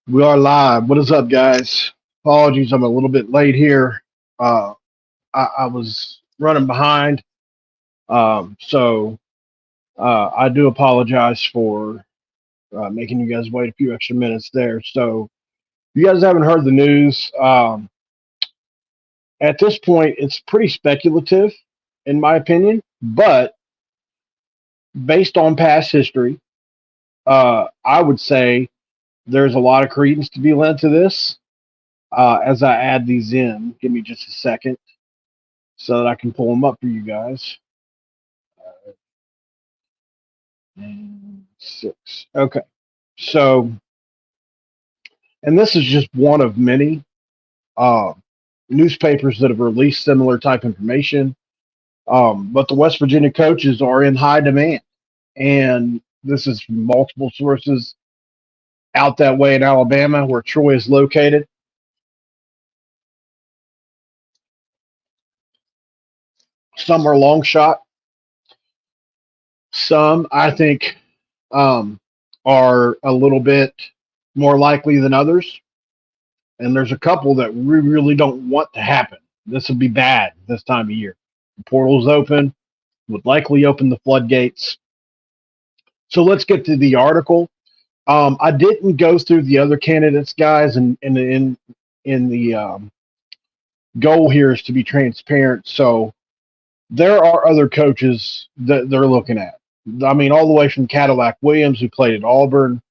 We are live. What is up, guys? Apologies, I'm a little bit late here. Uh, I was running behind, so I do apologize for making you guys wait a few extra minutes there. So, if you guys haven't heard the news, at this point, it's pretty speculative, in my opinion. But based on past history, I would say there's a lot of credence to be lent to this. As I add these in, give me just a second so that I can pull them up for you guys. And six. Okay. So, and this is just one of many uh, newspapers that have released similar type information. But the West Virginia coaches are in high demand. And this is from multiple sources out that way in Alabama, where Troy is located. Some are long shot. Some, I think, um, are a little bit more likely than others. And there's a couple that we really don't want to happen. This would be bad this time of year. The portal's open, would likely open the floodgates. So let's get to the article. I didn't go through the other candidates, guys, and in the goal here is to be transparent. So there are other coaches that they're looking at. I mean, all the way from Cadillac Williams, who played at Auburn,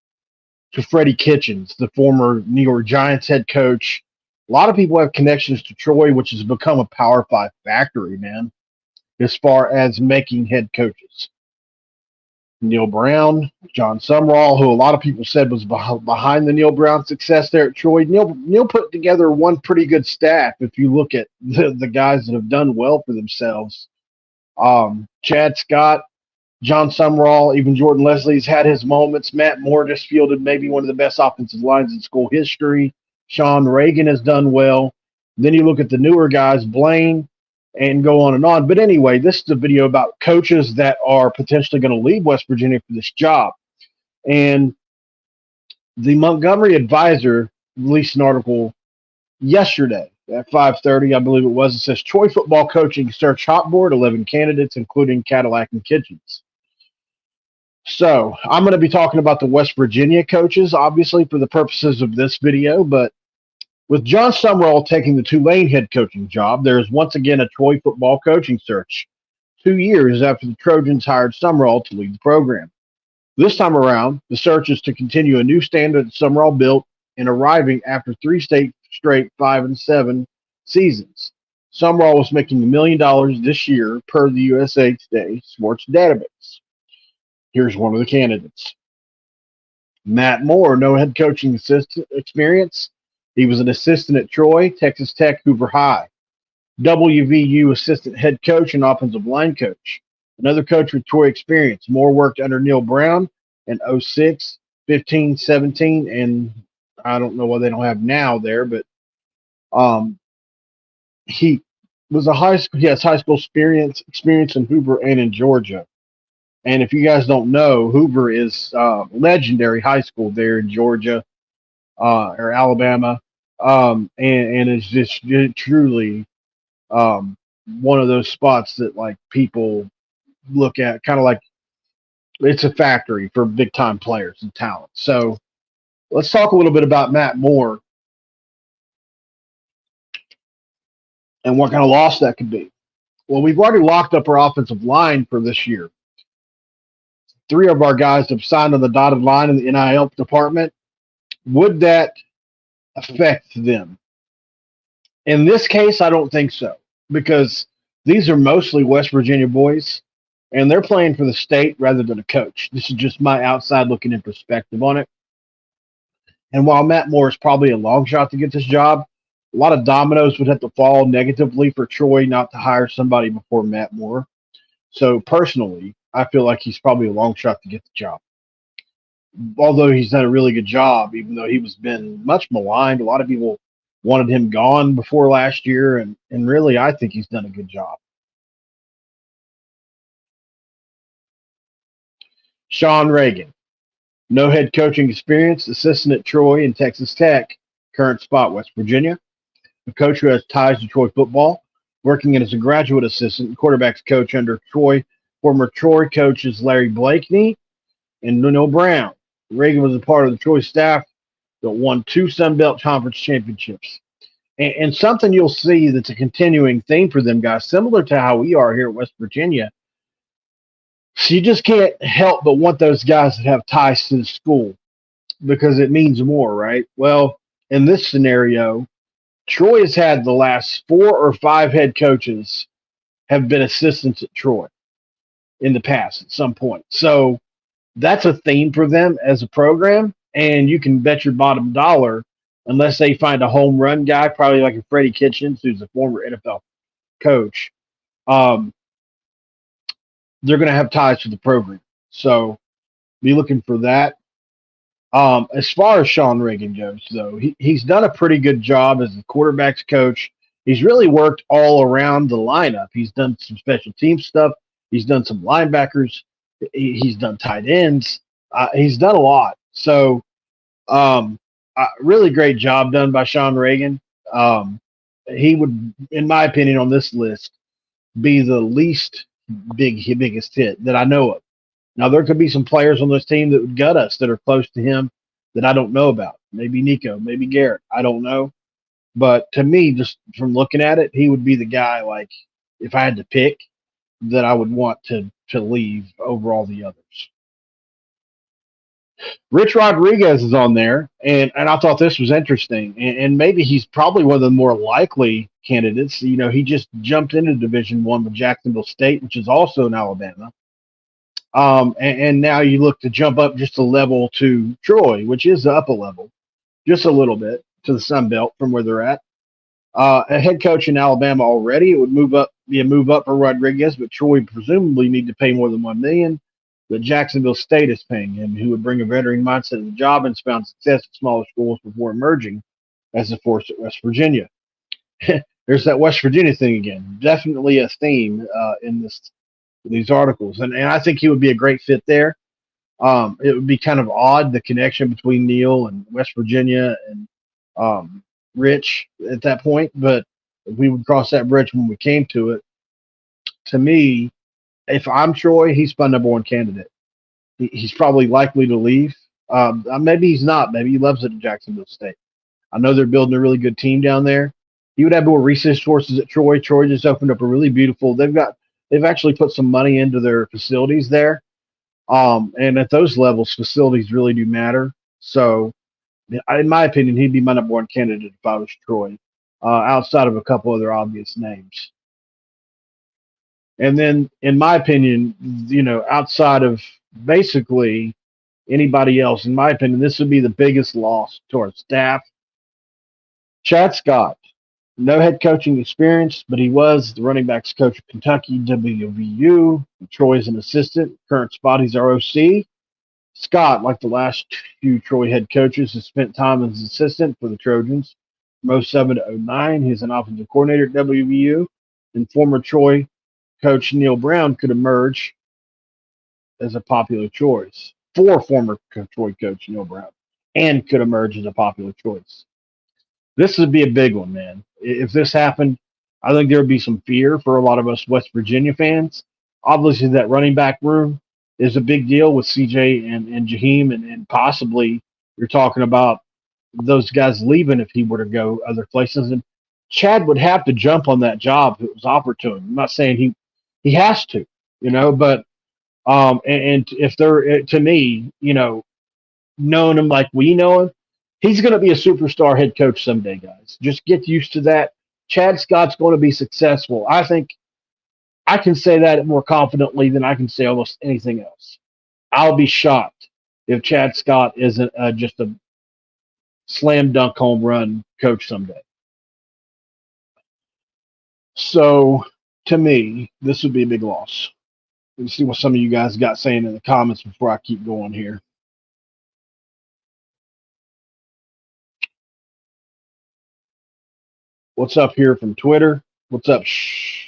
to Freddie Kitchens, the former New York Giants head coach. A lot of people have connections to Troy, which has become a Power Five factory, man, as far as making head coaches. Neil Brown, John Sumrall, who a lot of people said was behind the Neil Brown success there at Troy. Neil put together one pretty good staff if you look at the guys that have done well for themselves. Chad Scott, John Sumrall, even Jordan Lesley's had his moments. Matt Moore just fielded maybe one of the best offensive lines in school history. Sean Reagan has done well. Then you look at the newer guys, Blaine, and go on and on. But anyway, this is a video about coaches that are potentially going to leave West Virginia for this job. And the Montgomery Advisor released an article yesterday at 5:30, I believe it was. It says Troy football coaching search hot board, 11 candidates, including Cadillac and Kitchens. So I'm going to be talking about the West Virginia coaches, obviously, for the purposes of this video. But with John Sumrall taking the Tulane head coaching job, there is once again a Troy football coaching search, 2 years after the Trojans hired Sumrall to lead the program. This time around, the search is to continue a new standard that Sumrall built in arriving after three straight 5-7 seasons. Sumrall was making $1 million this year per the USA Today Sports Database. Here's one of the candidates. Matt Moore, no head coaching assistant experience. He was an assistant at Troy, Texas Tech, Hoover High. WVU assistant head coach and offensive line coach. Another coach with Troy experience. Moore worked under Neil Brown in 06, 15, 17, and I don't know what they don't have now there, but he was he has high school experience in Hoover and in Georgia. And if you guys don't know, Hoover is legendary high school there in Georgia or Alabama, and it's just truly one of those spots that like people look at, kind of like it's a factory for big time players and talent. So let's talk a little bit about Matt Moore and what kind of loss that could be. Well, we've already locked up our offensive line for this year. 3 of our guys have signed on the dotted line in the NIL department. Would that affect them? In this case, I don't think so, because these are mostly West Virginia boys, and they're playing for the state rather than a coach. This is just my outside looking in perspective on it. And while Matt Moore is probably a long shot to get this job, a lot of dominoes would have to fall negatively for Troy not to hire somebody before Matt Moore. So personally, I feel like he's probably a long shot to get the job. Although he's done a really good job, even though he was been much maligned. A lot of people wanted him gone before last year, and really I think he's done a good job. Sean Reagan. No head coaching experience, assistant at Troy and Texas Tech, current spot West Virginia. A coach who has ties to Troy football, working as a graduate assistant and quarterbacks coach under Troy, former Troy coaches Larry Blakeney and Nuno Brown. Reagan was a part of the Troy staff that won two sunbelt conference championships. And something you'll see that's a continuing theme for them guys, similar to how we are here at West Virginia. So you just can't help but want those guys that have ties to the school because it means more, right? Well, in this scenario, Troy has had the last 4 or 5 head coaches have been assistants at Troy in the past at some point. So that's a theme for them as a program. And you can bet your bottom dollar, unless they find a home run guy, probably like a Freddie Kitchens, who's a former NFL coach, um, they're going to have ties to the program. So be looking for that. As far as Sean Reagan goes, though, he's done a pretty good job as the quarterback's coach. He's really worked all around the lineup. He's done some special team stuff. He's done some linebackers. He's done tight ends. He's done a lot. So, really great job done by Sean Reagan. He would, in my opinion, on this list, be the least biggest hit that I know of. Now, there could be some players on this team that would gut us that are close to him that I don't know about. Maybe Nico, maybe Garrett. I don't know. But to me, just from looking at it, he would be the guy, like, if I had to pick, that I would want to leave over all the others. Rich Rodriguez is on there, and I thought this was interesting. And maybe he's probably one of the more likely candidates. You know, he just jumped into Division I with Jacksonville State, which is also in Alabama. And now you look to jump up just a level to Troy, which is up a level, just a little bit to the Sun Belt from where they're at. A head coach in Alabama already, it would be a move up for Rodriguez, but Troy presumably need to pay more than $1 million. But Jacksonville State is paying him, who would bring a veteran mindset to the job and found success at smaller schools before emerging as a force at West Virginia. There's that West Virginia thing again. Definitely a theme in these articles, and I think he would be a great fit there. It would be kind of odd, the connection between Neil and West Virginia and Rich at that point, but we would cross that bridge when we came to it. To me, if I'm Troy, he's my number one candidate. He's probably likely to leave. Maybe he's not. Maybe he loves it at Jacksonville State. I know they're building a really good team down there. He would have more resources at Troy. Troy just opened up a really beautiful. They've actually put some money into their facilities there. And at those levels, facilities really do matter. So, in my opinion, he'd be my number one candidate if I was Troy, outside of a couple other obvious names. And then, in my opinion, you know, outside of basically anybody else, in my opinion, this would be the biggest loss to our staff. Chad Scott. No head coaching experience, but he was the running backs coach of Kentucky WVU. Troy is an assistant. Current spot, he's our OC. Scott, like the last few Troy head coaches, has spent time as assistant for the Trojans from 07 to 09. He's an offensive coordinator at WVU. And former Troy coach Neil Brown could emerge as a popular choice. Former Troy coach Neil Brown and could emerge as a popular choice. This would be a big one, man. If this happened, I think there would be some fear for a lot of us West Virginia fans. Obviously, that running back room is a big deal with CJ and Jaheim, and possibly you're talking about those guys leaving if he were to go other places. And Chad would have to jump on that job if it was offered to him. I'm not saying he has to, you know, but and if they're, to me, you know, knowing him like we know him, he's going to be a superstar head coach someday, guys. Just get used to that. Chad Scott's going to be successful. I think I can say that more confidently than I can say almost anything else. I'll be shocked if Chad Scott isn't just a slam dunk home run coach someday. So, to me, this would be a big loss. Let's see what some of you guys got saying in the comments before I keep going here. What's up here from Twitter? What's up? Shh.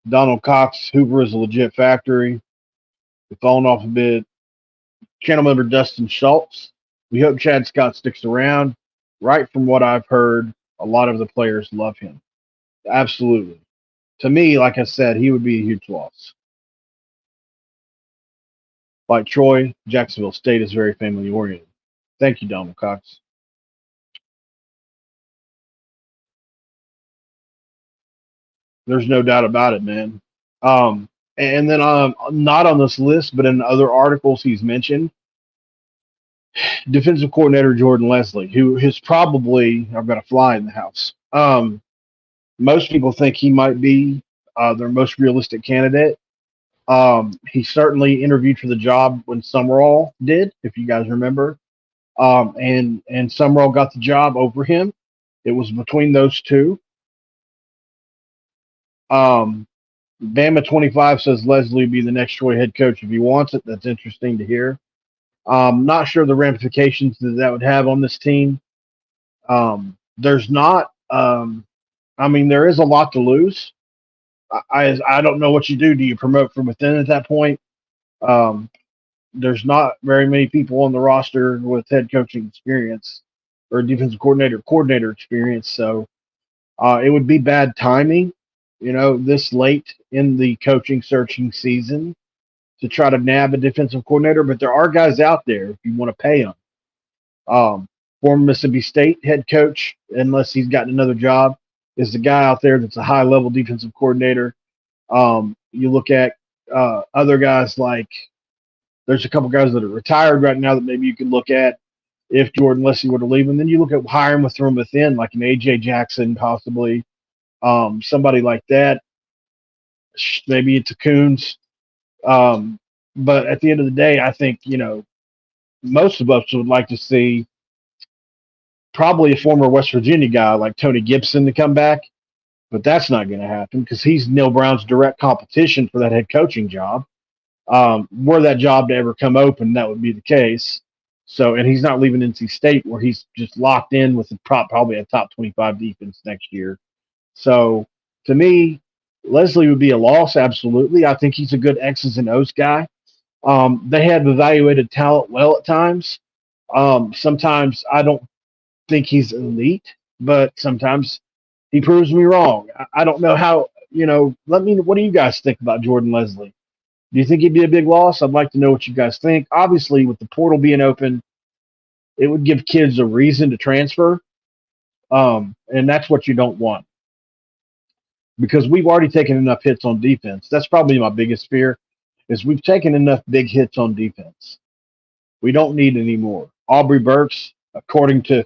Donald Cox, Hoover is a legit factory. We're falling off a bit. channel member Dustin Schultz. We hope Chad Scott sticks around. Right from what I've heard, a lot of the players love him. Absolutely. To me, like I said, he would be a huge loss. Like Troy, Jacksonville State is very family oriented. Thank you, Donald Cox. There's no doubt about it, man. And then not on this list, but in other articles he's mentioned, defensive coordinator Jordan Lesley, who is probably, I've got a fly in the house. Most people think he might be their most realistic candidate. He certainly interviewed for the job when Summerall did, if you guys remember. And Summerall got the job over him. It was between those two. Bama 25 says Leslie would be the next Troy head coach if he wants it. That's interesting to hear. Not sure the ramifications that would have on this team. There's not. I mean, there is a lot to lose. I don't know what you do. Do you promote from within at that point? There's not very many people on the roster with head coaching experience or defensive coordinator experience. So it would be bad timing, this late in the coaching searching season to try to nab a defensive coordinator. But there are guys out there if you want to pay them. Former Mississippi State head coach, unless he's gotten another job, is the guy out there that's a high level defensive coordinator. You look at other guys like there's a couple guys that are retired right now that maybe you could look at if Jordan Lesley were to leave. And then you look at hiring from within, like an A.J. Jackson, possibly somebody like that. Maybe it's a Coons. But at the end of the day, I think, most of us would like to see probably a former West Virginia guy like Tony Gibson to come back. But that's not going to happen because he's Neil Brown's direct competition for that head coaching job. Were that job to ever come open, that would be the case. So, and he's not leaving NC State where he's just locked in with probably a top 25 defense next year. So, to me, Lesley would be a loss, absolutely. I think he's a good X's and O's guy. They have evaluated talent well at times. Sometimes I don't think he's elite, but sometimes he proves me wrong. I don't know how, what do you guys think about Jordan Lesley? Do you think he'd be a big loss? I'd like to know what you guys think. Obviously, with the portal being open, it would give kids a reason to transfer. And that's what you don't want. Because we've already taken enough hits on defense. That's probably my biggest fear, is we've taken enough big hits on defense. We don't need any more. Aubrey Burks, according to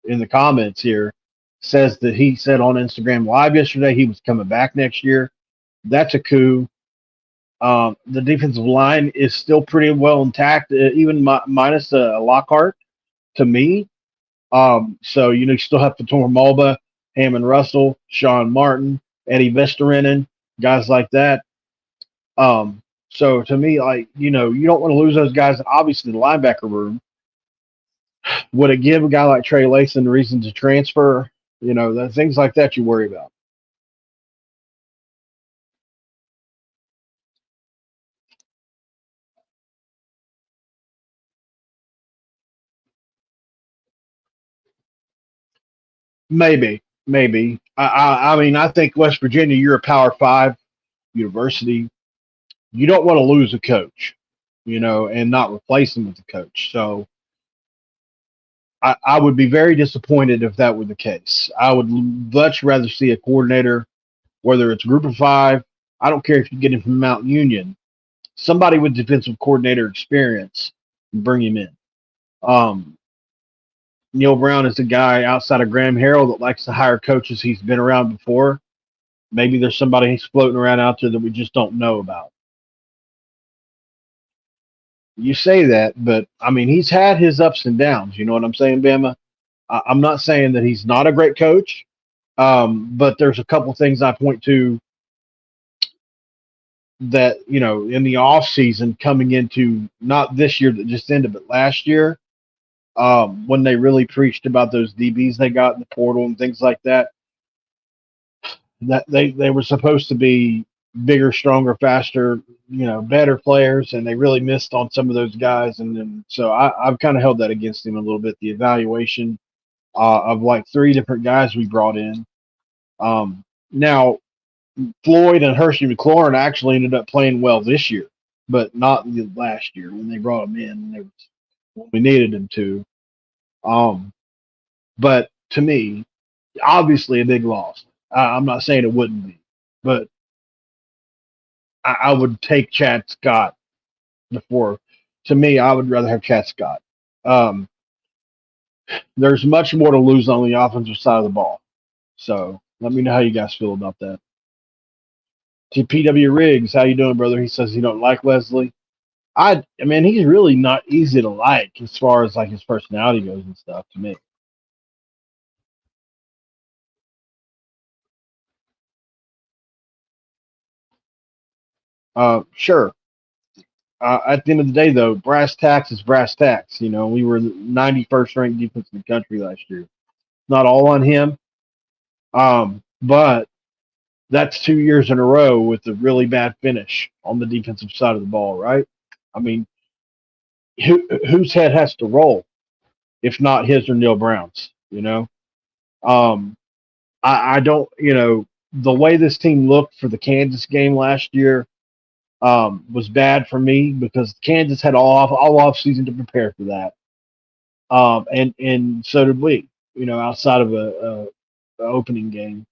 in the comments here, says that he said on Instagram Live yesterday he was coming back next year. That's a coup. The defensive line is still pretty well intact, even minus Lockhart to me. So, you still have Fator Mulba, Hammond Russell, Sean Martin, Eddie Vesterinen, guys like that. So to me, you don't want to lose those guys. Obviously, the linebacker room. Would it give a guy like Trey Layson a reason to transfer? The things like that you worry about. Maybe. I mean, I think West Virginia, you're a Power 5 university. You don't want to lose a coach, and not replace him with a coach. So I would be very disappointed if that were the case. I would much rather see a coordinator, whether it's Group of 5. I don't care if you get him from Mount Union, somebody with defensive coordinator experience, bring him in. Neil Brown is a guy outside of Graham Harrell that likes to hire coaches he's been around before. Maybe there's somebody he's floating around out there that we just don't know about. You say that, but I mean, he's had his ups and downs. You know what I'm saying, Bama? I'm not saying that he's not a great coach, but there's a couple things I point to that, in the off season coming into not this year that just ended, but last year, when they really preached about those DBs they got in the portal and things like that, that they were supposed to be, bigger, stronger, faster, better players, and they really missed on some of those guys. And then so I've kind of held that against him a little bit. The evaluation of like three different guys we brought in. Now Floyd and Hershey McLaurin actually ended up playing well this year, but not last year when they brought them in. When we needed them to. But to me, obviously a big loss. I'm not saying it wouldn't be, but I would take Chad Scott before. To me, I would rather have Chad Scott. Um, there's much more to lose on the offensive side of the ball. So let me know how you guys feel about that. TPW Riggs, how you doing, brother? He says he don't like Lesley. I mean, he's really not easy to like as far as like his personality goes and stuff. To me, sure. At the end of the day, though, brass tacks is brass tacks. We were the 91st ranked defense in the country last year. Not all on him, but that's 2 years in a row with a really bad finish on the defensive side of the ball, right? I mean, whose head has to roll if not his or Neil Brown's? Um, I don't. The way this team looked for the Kansas game last year was bad for me because Kansas had all off season to prepare for that, and so did we. Outside of a opening game,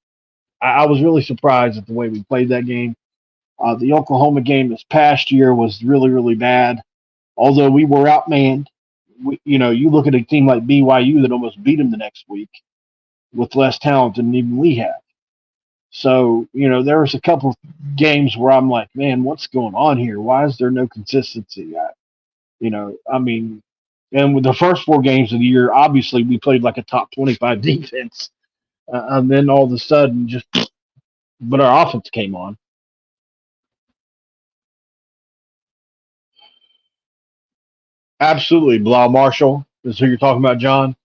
I was really surprised at the way we played that game. The Oklahoma game this past year was really really bad. Although we were outmanned, you look at a team like BYU that almost beat them the next week with less talent than even we had. So, there was a couple of games where I'm like, man, what's going on here? Why is there no consistency? I mean, and with the first four games of the year, obviously we played like a top 25 defense. And then all of a sudden, but our offense came on. Absolutely. Bilal Marshall is who you're talking about, John.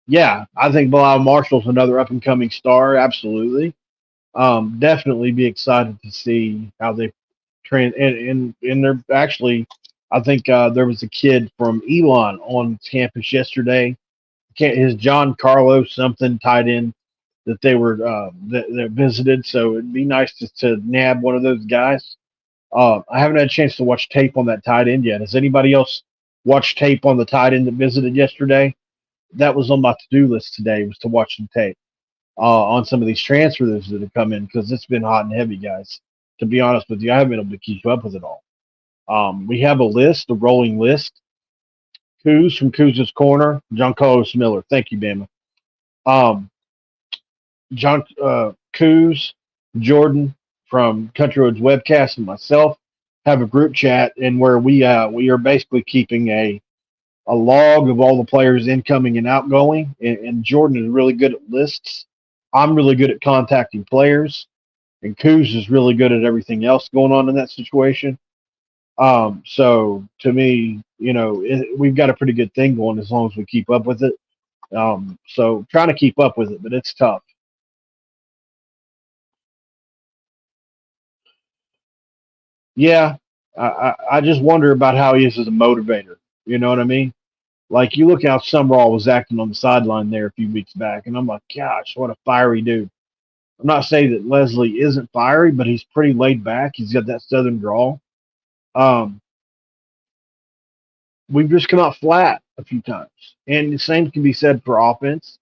Yeah, I think Bilal Marshall's another up and coming star. Absolutely. Definitely be excited to see how they and they're actually, I think there was a kid from Elon on campus yesterday. His John Carlos something tied in that they were that visited. So it'd be nice to nab one of those guys. I haven't had a chance to watch tape on that tight end yet. Has anybody else watched tape on the tight end that visited yesterday? That was on my to-do list today, was to watch some tape on some of these transfers that have come in because it's been hot and heavy, guys. To be honest with you, I haven't been able to keep up with it all. We have a list, a rolling list. Coos from Coos' Corner, John Carlos Miller. Thank you, Bama. Um, John Coos, Jordan from Country Roads Webcast, and myself have a group chat, and where we are basically keeping a log of all the players incoming and outgoing. And Jordan is really good at lists. I'm really good at contacting players, and Coos is really good at everything else going on in that situation. So to me, we've got a pretty good thing going as long as we keep up with it. So trying to keep up with it, but it's tough. Yeah, I just wonder about how he is as a motivator. You know what I mean? Like you look how Summerall was acting on the sideline there a few weeks back, and I'm like, gosh, what a fiery dude. I'm not saying that Lesley isn't fiery, but he's pretty laid back. He's got that southern drawl. Um, we've just come out flat a few times, and the same can be said for offense.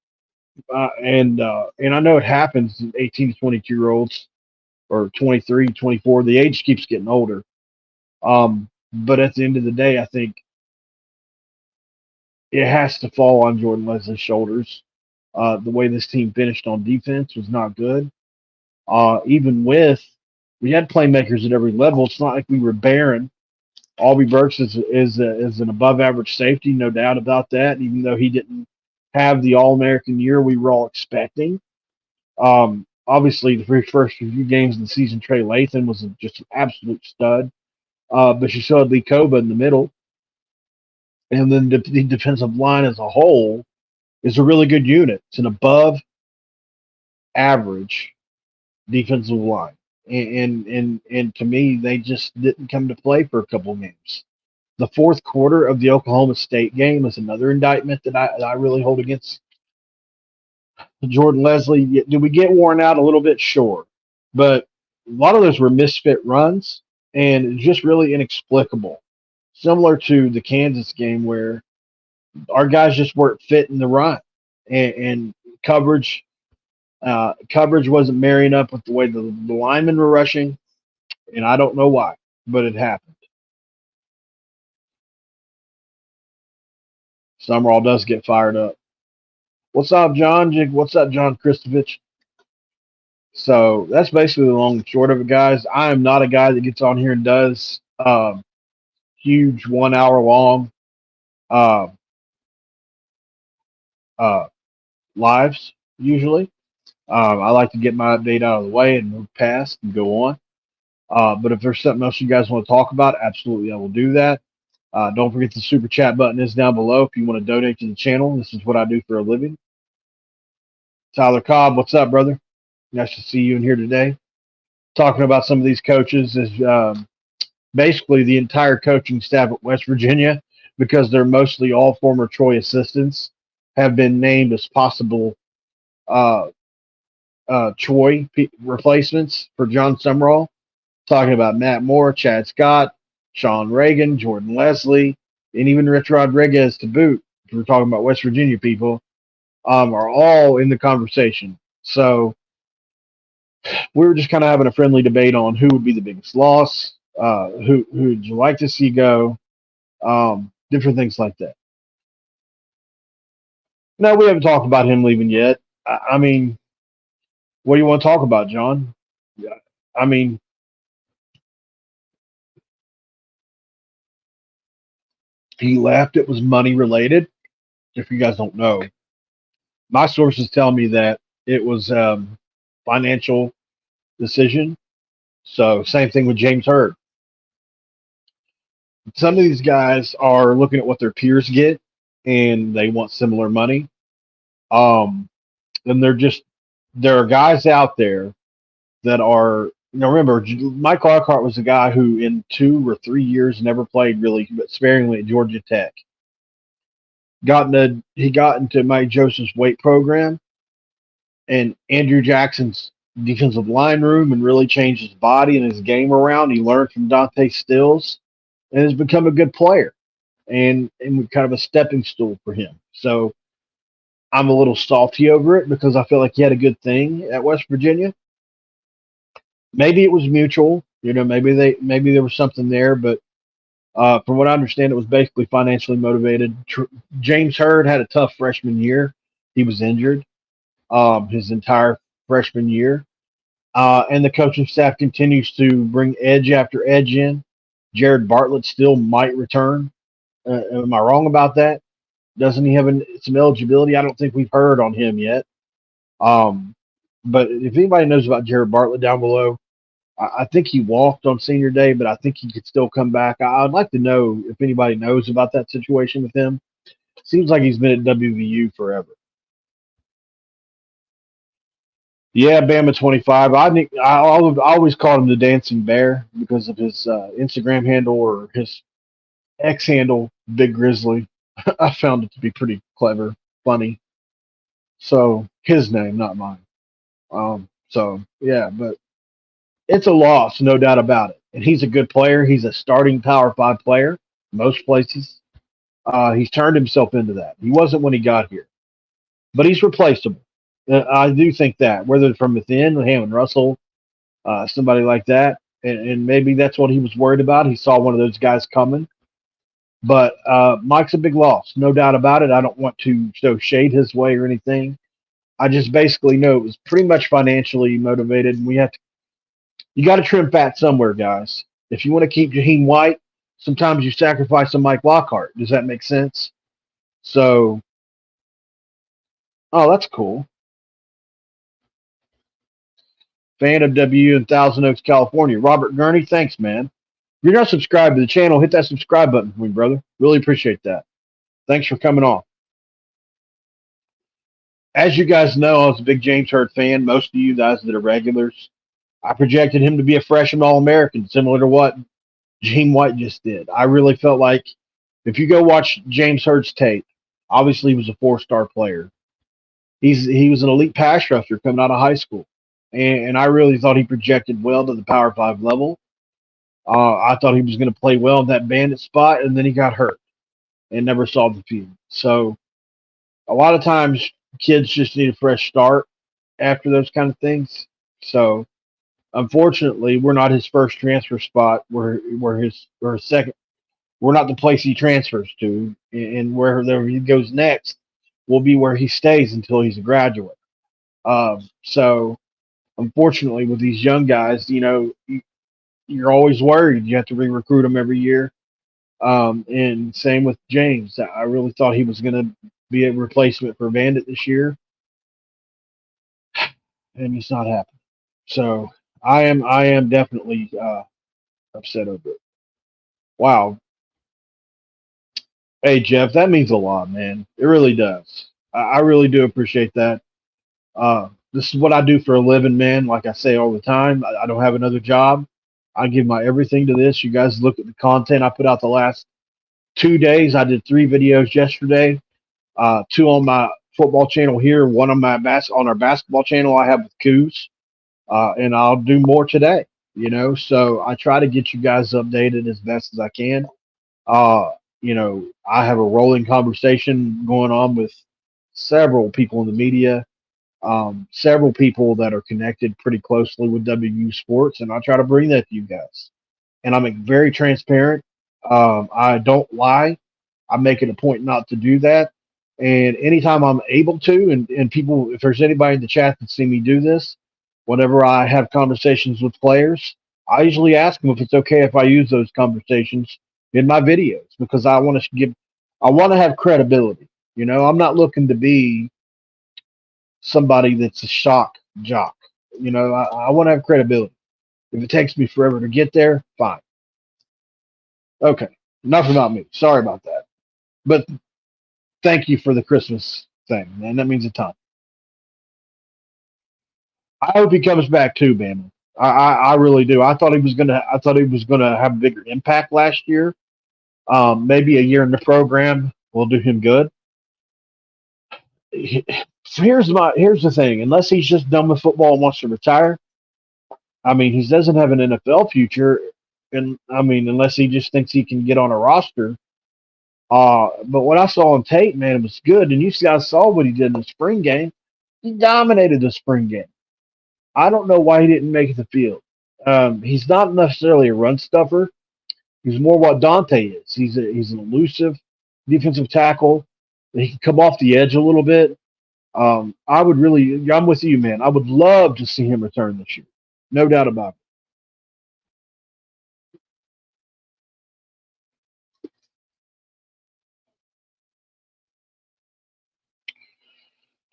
And I know it happens to 18 to 22 year olds or 23, 24. The age keeps getting older. But at the end of the day, I think it has to fall on Jordan Leslie's shoulders. The way this team finished on defense was not good. Even with we had playmakers at every level, it's not like we were barren. Aubrey Burks is an above average safety, no doubt about that. Even though he didn't have the All American year we were all expecting. Obviously, the very first few games of the season, Trey Lathan was just an absolute stud. But you still had Lee Koba in the middle, and then the defensive line as a whole is a really good unit. It's an above average defensive line. And to me, they just didn't come to play for a couple games. The fourth quarter of the Oklahoma State game is another indictment that I really hold against Jordan Lesley. Did we get worn out a little bit? Sure. But a lot of those were misfit runs and just really inexplicable. Similar to the Kansas game where our guys just weren't fitting the run. And coverage coverage wasn't marrying up with the way the linemen were rushing, and I don't know why, but it happened. Summerall does get fired up. What's up, John? What's up, John Kristovich? So that's basically the long and short of it, guys. I am not a guy that gets on here and does huge 1 hour long uh, uh, lives usually. I like to get my update out of the way and move past and go on. But if there's something else you guys want to talk about, absolutely, I will do that. Don't forget the super chat button is down below if you want to donate to the channel. This is what I do for a living. Tyler Cobb, what's up, brother? Nice to see you in here today. Talking about some of these coaches is basically the entire coaching staff at West Virginia, because they're mostly all former Troy assistants, have been named as possible uh, Troy replacements for John Summerall. Talking about Matt Moore, Chad Scott, Sean Reagan, Jordan Lesley, and even Rich Rodriguez to boot, if we're talking about West Virginia people, are all in the conversation. So we were just kind of having a friendly debate on who would be the biggest loss, who would you like to see go, different things like that. No, we haven't talked about him leaving yet. I mean, what do you want to talk about, John? I mean, he left. It was money related. If you guys don't know, my sources tell me that it was financial decision. So same thing with James Hurd. Some of these guys are looking at what their peers get, and they want similar money. Um, and there are guys out there that are. Remember, Mike Lockhart was a guy who, in 2 or 3 years, never played really, but sparingly at Georgia Tech. He got into Mike Joseph's weight program and Andrew Jackson's defensive line room, and really changed his body and his game around. He learned from Dante Stills and has become a good player, and kind of a stepping stool for him. So I'm a little salty over it because I feel like he had a good thing at West Virginia. Maybe it was mutual, maybe there was something there, but from what I understand, it was basically financially motivated. James Hurd had a tough freshman year. He was injured his entire freshman year. And the coaching staff continues to bring edge after edge in. Jared Bartlett still might return. Am I wrong about that? Doesn't he have some eligibility? I don't think we've heard on him yet. But if anybody knows about Jared Bartlett down below, I think he walked on senior day, but I think he could still come back. I'd like to know if anybody knows about that situation with him. Seems like he's been at WVU forever. Yeah, Bama 25. I always called him the Dancing Bear because of his Instagram handle, or his X handle, Big Grizzly. I found it to be pretty clever, funny. So his name, not mine. So yeah, but it's a loss, no doubt about it. And he's a good player. He's a starting Power 5 player most places. He's turned himself into that. He wasn't when he got here, but he's replaceable. I do think that, whether from within, Hammond Russell, somebody like that, and maybe that's what he was worried about. He saw one of those guys coming. But Mike's a big loss, no doubt about it. I don't want to throw shade his way or anything. I just basically know it was pretty much financially motivated, and you got to trim fat somewhere, guys. If you want to keep Jaheim White, sometimes you sacrifice a Mike Lockhart. Does that make sense? So, oh, that's cool. Fan of W in Thousand Oaks, California. Robert Gurney, thanks, man. If you're not subscribed to the channel, hit that subscribe button for me, brother. Really appreciate that. Thanks for coming on. As you guys know, I was a big James Hurd fan. Most of you guys that are regulars, I projected him to be a freshman All American, similar to what Gene White just did. I really felt like if you go watch James Hurd's tape, obviously he was a 4-star player. He was an elite pass rusher coming out of high school, and I really thought he projected well to the Power 5 level. I thought he was going to play well in that bandit spot, and then he got hurt and never saw the field. So a lot of times kids just need a fresh start after those kind of things. So unfortunately, we're not his first transfer spot. We're his second. We're not the place he transfers to, and wherever he goes next will be where he stays until he's a graduate. So unfortunately, with these young guys, you're always worried. You have to re-recruit them every year. And same with James. I really thought he was going to be a replacement for Bandit this year, and it's not happening. So I am definitely upset over it. Wow. Hey Jeff, that means a lot, man. It really does. I really do appreciate that. This is what I do for a living, man. Like I say all the time, I don't have another job. I give my everything to this. You guys look at the content I put out the last 2 days. I did 3 videos yesterday, two on my football channel here, one on on our basketball channel I have with Coos, and I'll do more today. So I try to get you guys updated as best as I can. Uh, I have a rolling conversation going on with several people in the media, several people that are connected pretty closely with WU Sports, and I try to bring that to you guys. And I'm very transparent. I don't lie. I make it a point not to do that. And anytime I'm able to, and people, if there's anybody in the chat that see me do this, whenever I have conversations with players, I usually ask them if it's okay if I use those conversations in my videos because I want to have credibility. I'm not looking to be somebody that's a shock jock. I want to have credibility. If it takes me forever to get there, fine. Okay, enough about me. Sorry about that. But thank you for the Christmas thing, man. That means a ton. I hope he comes back too, man. I really do. I thought he was gonna have a bigger impact last year. Maybe a year in the program will do him good. Here's the thing. Unless he's just done with football and wants to retire, I mean, he doesn't have an NFL future, and I mean, unless he just thinks he can get on a roster. But what I saw on tape, man, it was good. And you guys saw what he did in the spring game. He dominated the spring game. I don't know why he didn't make the field. He's not necessarily a run stuffer. He's more what Dante is. He's an elusive defensive tackle. He can come off the edge a little bit. I'm with you, man. I would love to see him return this year. No doubt about it.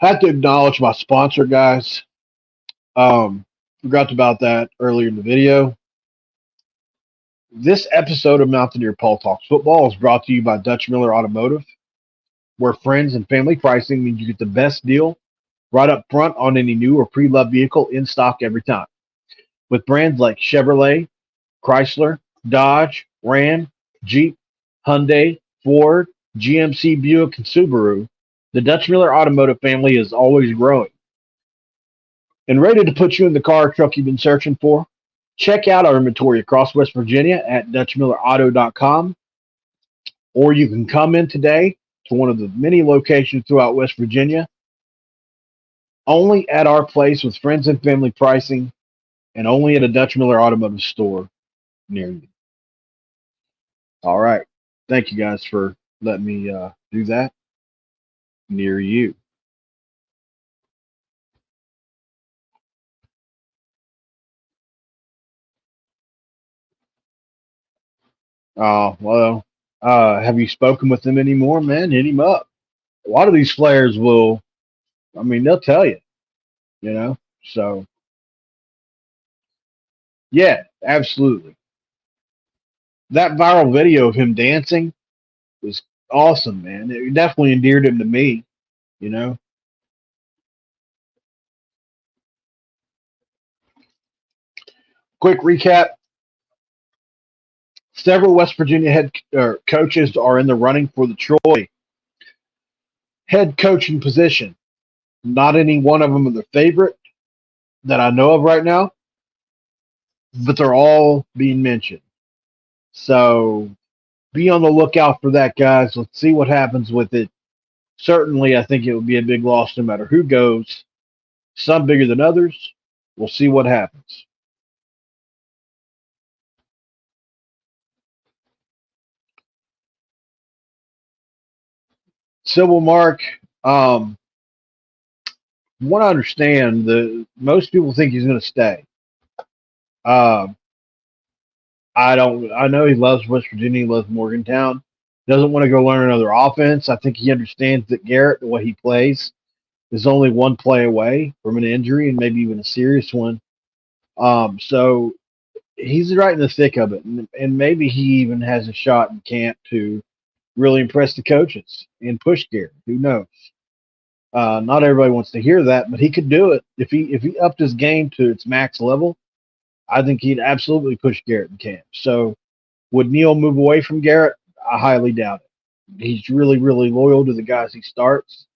I have to acknowledge my sponsor, guys. Forgot about that earlier in the video. This episode of Mountaineer Paul Talks Football is brought to you by Dutch Miller Automotive, where friends and family pricing means you get the best deal right up front on any new or pre-loved vehicle in stock every time. With brands like Chevrolet, Chrysler, Dodge, Ram, Jeep, Hyundai, Ford, GMC, Buick, and Subaru, the Dutch Miller Automotive family is always growing. And ready to put you in the car or truck you've been searching for? Check out our inventory across West Virginia at DutchMillerAuto.com, or you can come in today to one of the many locations throughout West Virginia, only at our place with friends and family pricing, and only at a Dutch Miller Automotive store near you. All right. Thank you guys for letting me do that near you. Well, have you spoken with them anymore, man? Hit him up. A lot of these players will, I mean, they'll tell you, you know? So, yeah, absolutely. That viral video of him dancing was awesome, man. It definitely endeared him to me, you know? Quick recap: several West Virginia head coaches are in the running for the Troy head coaching position. Not any one of them are the favorite that I know of right now, but they're all being mentioned. So be on the lookout for that, guys. Let's see what happens with it. Certainly, I think it would be a big loss no matter who goes. Some bigger than others. We'll see what happens. Civil Mark, what I understand, the most people think he's going to stay. Um, I don't. I know he loves West Virginia. He loves Morgantown. Doesn't want to go learn another offense. I think he understands that Garrett, the way he plays, is only one play away from an injury and maybe even a serious one. So he's right in the thick of it, and maybe he even has a shot in camp to really impress the coaches and push Garrett. Who knows? Not everybody wants to hear that, but he could do it if he upped his game to its max level. I think he'd absolutely push Garrett in camp. So would Neil move away from Garrett? I highly doubt it. He's really, really loyal to the guys he starts,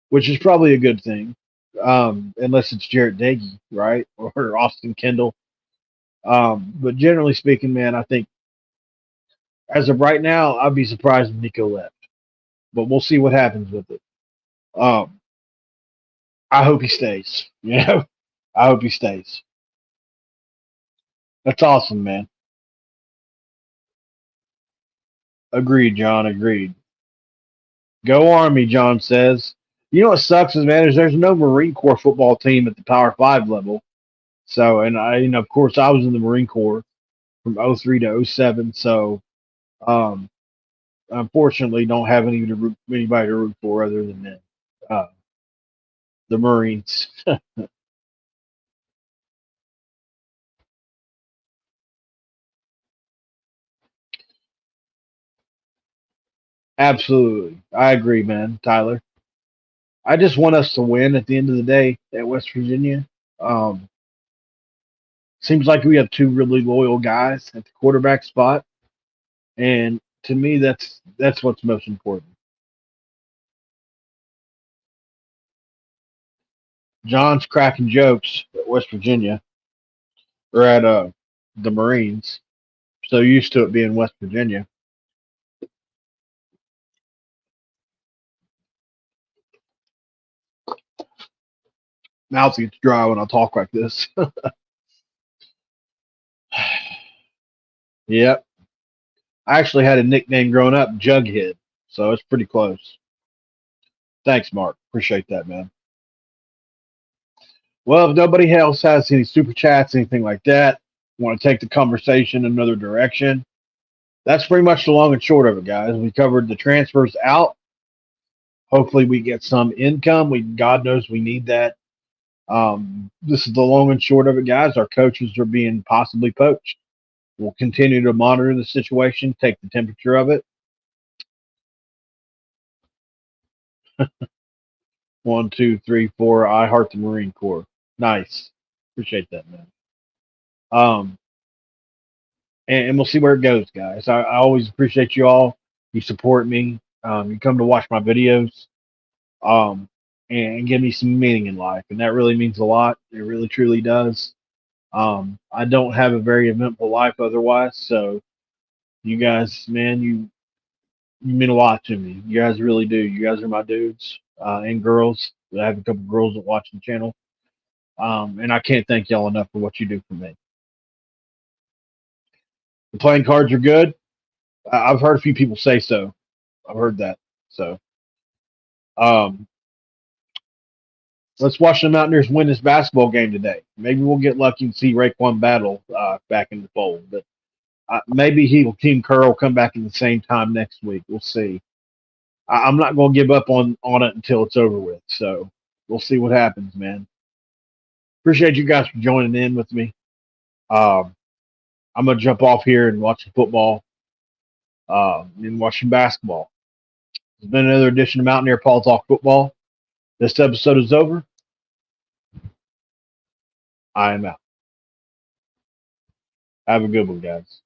which is probably a good thing, unless it's Jarrett Dagey, right, or Austin Kendall. But generally speaking, man, I think as of right now, I'd be surprised if Nico left. But we'll see what happens with it. Um, I hope he stays. I hope he stays. That's awesome, man. Agreed, John. Agreed. Go Army, John says. You know what sucks is, man, is there's no Marine Corps football team at the Power Five level. So, and of course, I was in the Marine Corps from '03 to '07. So, um, unfortunately, don't have anybody to root for other than uh, the Marines. Absolutely, I agree, man, Tyler. I just want us to win at the end of the day at West Virginia. Um, Seems like we have two really loyal guys at the quarterback spot, and to me, that's what's most important. John's cracking jokes at West Virginia or at the Marines. So used to it being West Virginia. Mouth gets dry when I talk like this. Yep. I actually had a nickname growing up, Jughead. So it's pretty close. Thanks, Mark. Appreciate that, man. Well, if nobody else has any super chats, anything like that, want to take the conversation another direction, that's pretty much the long and short of it, guys. We covered the transfers out. Hopefully, we get some income. God knows we need that. This is the long and short of it, guys. Our coaches are being possibly poached. We'll continue to monitor the situation, take the temperature of it. One, two, three, four. I heart the Marine Corps. Nice. Appreciate that, man. Um, and we'll see where it goes, guys. I always appreciate you all. You support me. You come to watch my videos, um, and give me some meaning in life, and that really means a lot. It really, truly does. I don't have a very eventful life otherwise, so you guys, man, you mean a lot to me. You guys really do. You guys are my dudes and girls. I have a couple girls that watch the channel, and I can't thank y'all enough for what you do for me. The playing cards are good. I've heard a few people say so. I've heard that. So um, let's watch the Mountaineers win this basketball game today. Maybe we'll get lucky and see Raekwon Battle back in the fold. But maybe Team Kerr will come back at the same time next week. We'll see. I'm not going to give up on it until it's over with. So we'll see what happens, man. Appreciate you guys for joining in with me. Um, I'm going to jump off here and watch some football and watch some basketball. It's been another edition of Mountaineer Paul Talk Football. This episode is over. I am out. Have a good one, guys.